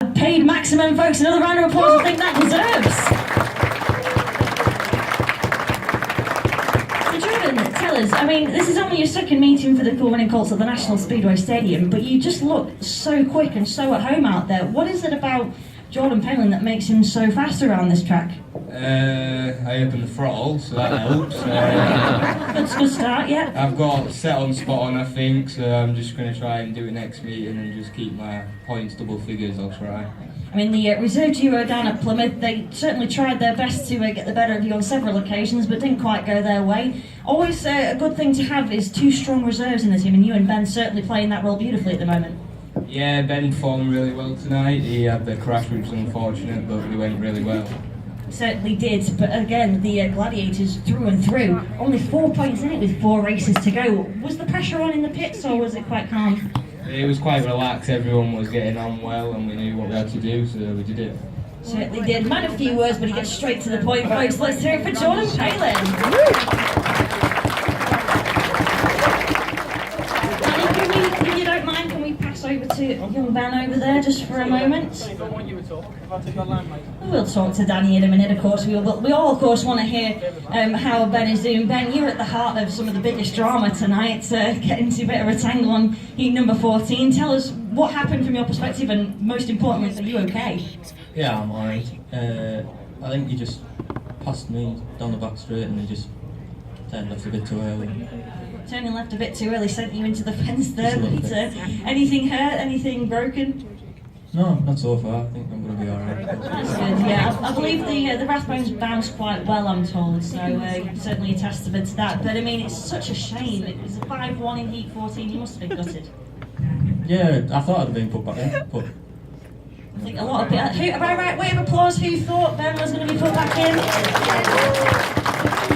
Paid maximum, folks. Another round of applause. I think that deserves. So Jordan, tell us, I mean, this is only your second meeting for the Cool Running Colts at the National Speedway Stadium, but you just look so quick and so at home out there. What is it about Jordan Palin that makes him so fast around this track? I opened the throttle, so that helps. That's a good start, yeah. I've got set on spot on, I think, so I'm just going to try and do it next meeting and just keep my points double figures, I'll try. I mean, the reserve duo down at Plymouth, they certainly tried their best to get the better of you on several occasions, but didn't quite go their way. Always a good thing to have is two strong reserves in the team, and you and Ben certainly playing that role beautifully at the moment. Yeah, Ben performed really well tonight. He had the crash, which was unfortunate, but he went really well. Certainly did, but again, the Gladiators through and through. Only 4 points in it with 4 races to go. Was the pressure on in the pits, or was it quite calm? It was quite relaxed, everyone was getting on well, and we knew what we had to do, so we did it. Certainly did. Man, a few words, but he gets straight to the point, folks. Let's hear it for Jordan Palin. If you don't mind, can we pass over to young Ben over there just for a moment? I don't want you to talk. If I take your line, mate. We'll talk to Danny in a minute, of course. We all, of course, want to hear how Ben is doing. Ben, you're at the heart of some of the biggest drama tonight, getting into a bit of a tangle on heat number 14. Tell us what happened from your perspective, and most importantly, are you okay? Yeah, I'm alright. I think he just passed me down the back straight and he just turned left a bit too early. Turning left a bit too early sent you into the fence there, Peter. Anything hurt? Anything broken? No, not so far. I think I'm going to be alright. That's good, yeah. I believe the Rathbones bounced quite well, I'm told, so certainly a testament to that. But I mean, it's such a shame. It was a 5-1 in heat 14. You must have been gutted. Yeah, I thought I'd been put back in, but... I think a lot of people... Right, wave of applause. Who thought Ben was going to be put back in?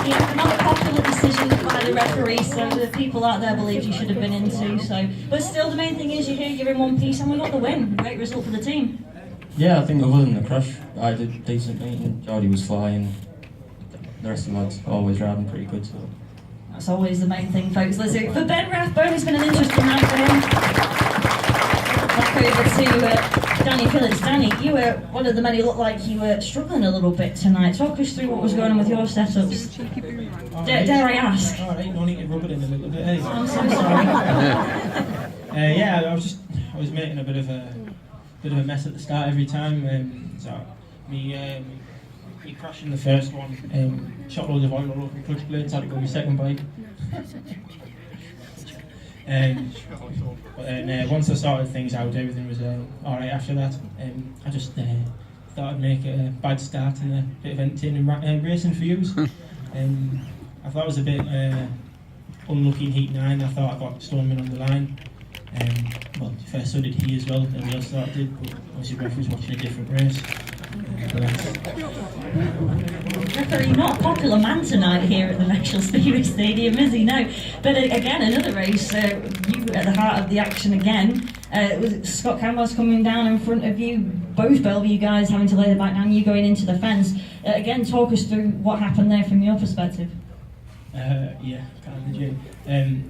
Yeah, not a popular decision by the referee, so the people out there believed you should have been in too. So, but still, the main thing is you're here, you're in one piece, and we got the win. Great result for the team. Yeah, I think other than the crash, I did a decent meeting. Geordie was flying. The rest of the lads always riding pretty good. So that's always the main thing, folks. Let's hear it for Ben Rathbone. It's been an interesting night for him. Back over to Danny Phillips. Danny, you were one of the men who looked like you were struggling a little bit tonight. Talk us through what was going on with your setups. Dare I ask? Alright, no need to rub it in a little bit, eh? I'm so sorry. Yeah, I was making a bit of a mess at the start every time. So me crashing the first one, shot loads of oil all over the clutch blades, had to go my second bike. But then once I sorted things out, everything was alright after that. I just thought I'd make a bad start and a bit of entertaining racing for you. I thought I was a bit unlucky in heat 9. I thought I got Stoneman on the line. Well, first so did he as well, and we all thought I did, but obviously the ref was watching a different race. Referee, not a popular man tonight here at the National Speedway Stadium, is he? No. But again, another race, you at the heart of the action again. Was it Scott Campbell's coming down in front of you, both Belle Vue guys having to lay the back down, you going into the fence. Again, talk us through what happened there from your perspective. Yeah, kind of did.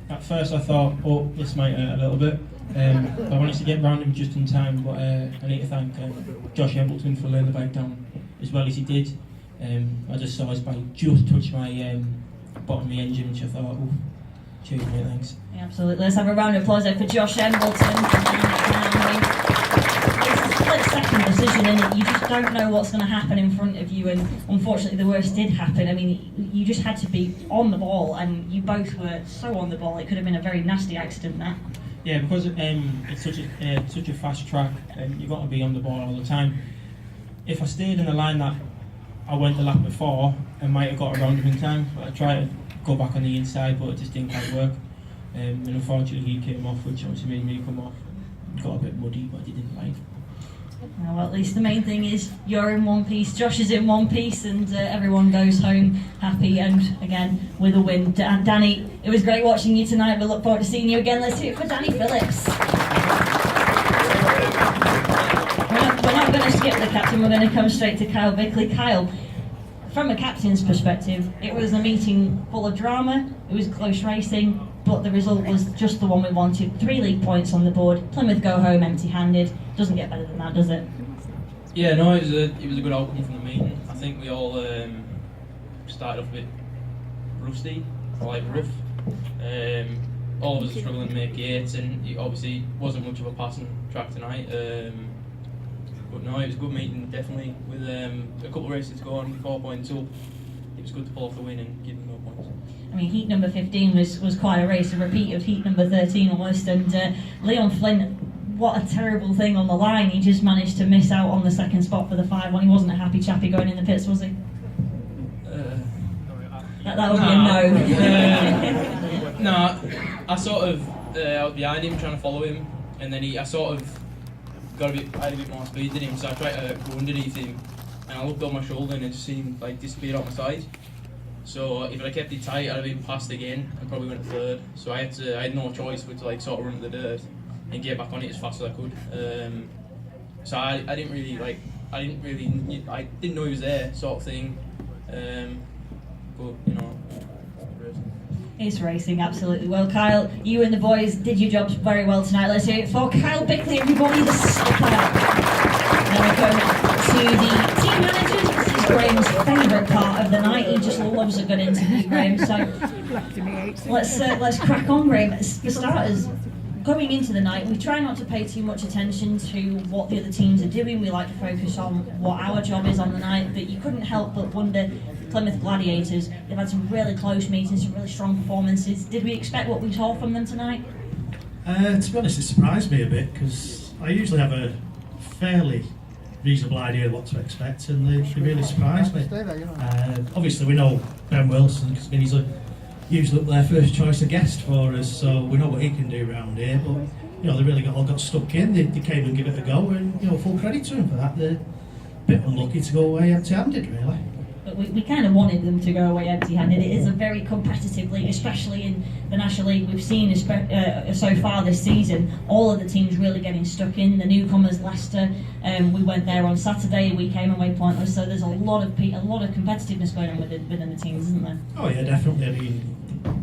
At first I thought, oh, this might hurt a little bit. I wanted to get round him just in time, but I need to thank Josh Embleton for laying the bike down as well as he did. I just saw his bike just touch my bottom of the engine, which I thought, oh, cheers mate, thanks. Yeah, absolutely. Let's have a round of applause there for Josh Embleton. It's a split-second decision, and you just don't know what's going to happen in front of you, and unfortunately the worst did happen. I mean, you just had to be on the ball, and you both were so on the ball, it could have been a very nasty accident, that. Yeah, because it's such a fast track, and you've got to be on the ball all the time. If I stayed in the line that I went the lap before, I might have got around him in time, but I tried to go back on the inside, but it just didn't quite work. And unfortunately he came off, which obviously made me come off. It got a bit muddy, but I didn't like. Well, at least the main thing is you're in one piece, Josh is in one piece, and everyone goes home happy and again with a win. Danny, it was great watching you tonight. We look forward to seeing you again. Let's hear it for Danny Phillips. We're not going to skip the captain, we're going to come straight to Kyle Bickley. Kyle, from a captain's perspective, it was a meeting full of drama, it was close racing, but the result was just the one we wanted. 3 league points on the board. Plymouth go home empty-handed. Doesn't get better than that, does it? Yeah, no, it was a good outcome from the meeting. I think we all started off a bit rusty, or like rough. All of us are struggling to make gates, and it obviously wasn't much of a passing track tonight. But no, it was a good meeting, definitely. With a couple of races to go on, 4 points up, it was good to pull off the win and give them no points. I mean, heat number 15 was quite a race, a repeat of heat number 13 almost, and Leon Flint, what a terrible thing on the line. He just managed to miss out on the second spot for the 5-1. He wasn't a happy chappy going in the pits, was he? That would be a no. No, I sort of, I was behind him trying to follow him, and then I sort of I had a bit more speed than him, so I tried to go underneath him, and I looked on my shoulder and it just seemed like disappeared off my side. So if I kept it tight, I'd have been passed again and probably went third. So I had no choice but to like sort of run to the dirt and get back on it as fast as I could. So I didn't know he was there, sort of thing. But you know. It's racing, absolutely. Well, Kyle, you and the boys did your jobs very well tonight. Let's hear it for Kyle Bickley, everybody, the skipper. Now we go to the team managers. This is Graham's favourite part of the night. He just loves a good interview, Graham. So let's crack on, Graham. For starters, going into the night, we try not to pay too much attention to what the other teams are doing. We like to focus on what our job is on the night, but you couldn't help but wonder, Plymouth Gladiators, they've had some really close meetings, some really strong performances. Did we expect what we saw from them tonight? To be honest, it surprised me a bit, because I usually have a fairly reasonable idea of what to expect, and they really surprised me. Obviously we know Ben Wilson, because he's usually their first choice of guest for us, so we know what he can do around here, but you know, they really got stuck in. They came and give it a go, and you know, full credit to them for that. They're a bit unlucky to go away empty-handed, really. But we kind of wanted them to go away empty-handed. It is a very competitive league, especially in the National League. We've seen so far this season, all of the teams really getting stuck in. The newcomers, Leicester, we went there on Saturday, we came away pointless, so there's a lot of competitiveness going on within the teams, isn't there? Oh yeah, definitely. I mean,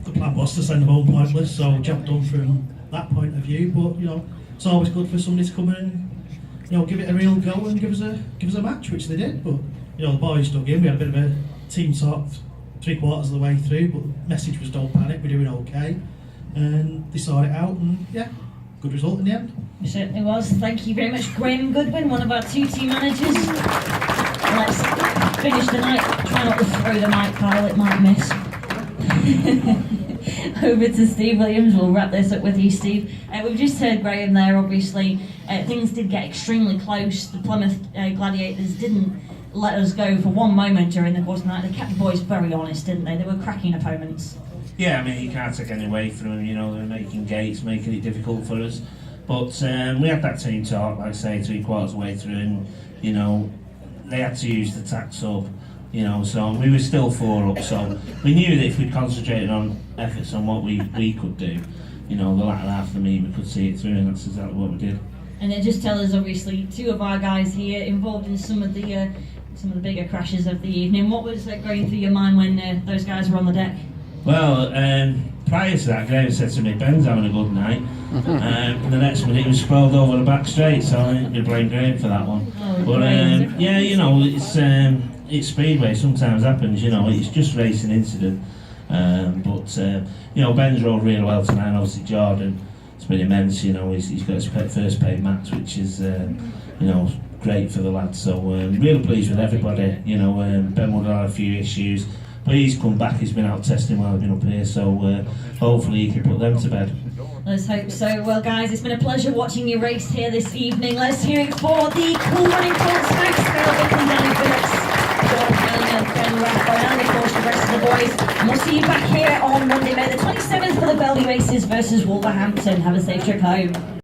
the plan was to send them home pointless, so job done from that point of view, but you know, it's always good for somebody to come in and, you know, give it a real go and give us a match, which they did. But you know, the boys dug in. We had a bit of a team talk 3/4 of the way through, but the message was don't panic, we're doing okay, and they saw it out, and yeah, good result in the end. It certainly was. Thank you very much, Graham Goodwin, one of our two team managers. Let's finish the night. Try not to throw the mic, Kyle, it might miss. Over to Steve Williams. We'll wrap this up with you, Steve. We've just heard Graham there, obviously. Things did get extremely close. The Plymouth Gladiators didn't let us go for one moment during the course of the night. They kept the boys very honest, didn't they? They were cracking opponents. Yeah, I mean, you can't take any away from them, you know, they're making gates, making it difficult for us. But we had that team talk, like I say, 3/4 of the way through, and, you know, they had to use the tax up, you know, so we were still 4 up, so we knew that if we concentrated on efforts on what we could do, you know, the latter half of the meet, we could see it through, and that's exactly what we did. And then just tell us, obviously, 2 of our guys here involved in some of the bigger crashes of the evening. What was going through your mind when those guys were on the deck? Well, prior to that, Graham said to me, Ben's having a good night. And the next minute he was sprawled over the back straight, so I think we blame Graham for that one. Oh, but yeah, you know, it's speedway, sometimes happens, you know, it's just racing incident. But you know, Ben's rode really well tonight, and obviously Jordan, it's been immense, you know, he's got his first paid match, which is, you know, great for the lads. So really pleased with everybody. You know, Ben would have had a few issues, but he's come back. He's been out testing while I've been up here, so hopefully he can put them to bed. Let's hope so. Well, guys, it's been a pleasure watching you race here this evening. Let's hear it for the Cool Running Colts folks. Belle Vue, Danny Phillips, John Elliott, Ben Rathbone, and of course the rest of the boys. And we'll see you back here on Monday, May the 27th for the Belle Vue Aces versus Wolverhampton. Have a safe trip home.